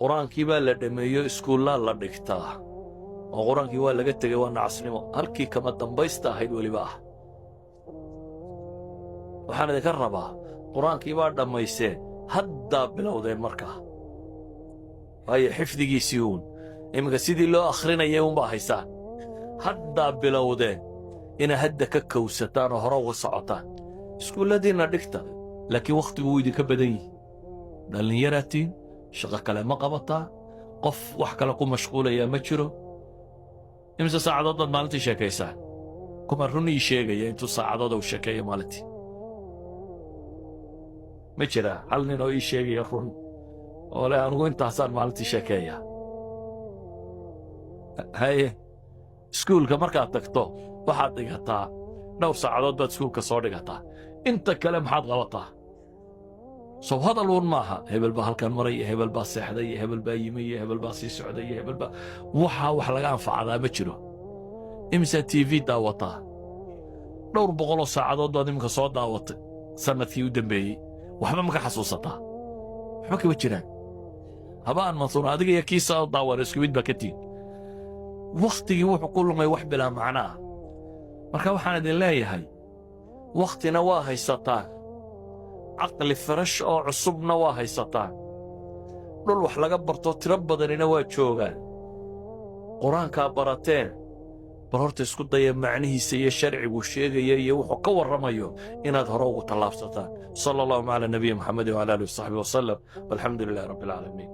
quraankii baa la dhameeyo iskuullaa la dhigtaa oo quraankii waa laga tegay waa nacasnimo halkii kama dambaysta ahayd weliba ah waxaan idinka rabaa quraankii baa dhammayseen haddaa bilowdeen markaa waayo xifdigiisii uun iminka sidii loo akhrinayay unbaa haysaan haddaa bilowdeen ina hadda ka kowsataan oo hore uga socotaan iskuulladiinna dhigta laakiin wakhtigu wuu idinka badan yihi dhallinyaraatiin shaqo kale ma qabataa qof wax kale ku mashquulayaa ma jiro imse saacadood baad maalintii sheekaysaan kuma run ii sheegaya intuu saacadood uu sheekeeyo maalintii ma jiraa hal nin oo ii sheegaya run oo le anugu intaasaan maalintii sheekeeyaa haye iskuulka markaad tagto waxaad dhigataa dhowr saacadood baad iskuulka soo dhigataa inta kale maxaad qabataa sow hadal uun maaha hebel baa halkan maray iyo hebel baa seexday iyo hebel baa yimi iyo hebel baa sii socday iyo hebel baa waxaa wax laga anfacadaa ma jiro imisa tv daawataa dhowr boqoloo saacadood baad iminka soo daawatay sannadkii u dambeeyey waxba ma ka xasuusataa waxba kama jiraan habaan mansuur adiga iyo kii soo daawana isku mid baa ka tihin wakhtigii wuxuu ku lumay wax bilaa macno ah marka waxaan idin leeyahay wakhtina waa haysataan caqli farash oo cusubna waa haysataan dhul wax laga barto tiro badanina waa joogaan qur-aankaa barateen bal horta isku daya macnihiisa iyo sharcigu sheegaya iyo wuxuu ka warramayo inaad hore ugu tallaabsataan sala allahu cala nabiyi maxamedin wala alihi wasaxbihi wasalam walxamdu lilahi rabbi alcaalamiin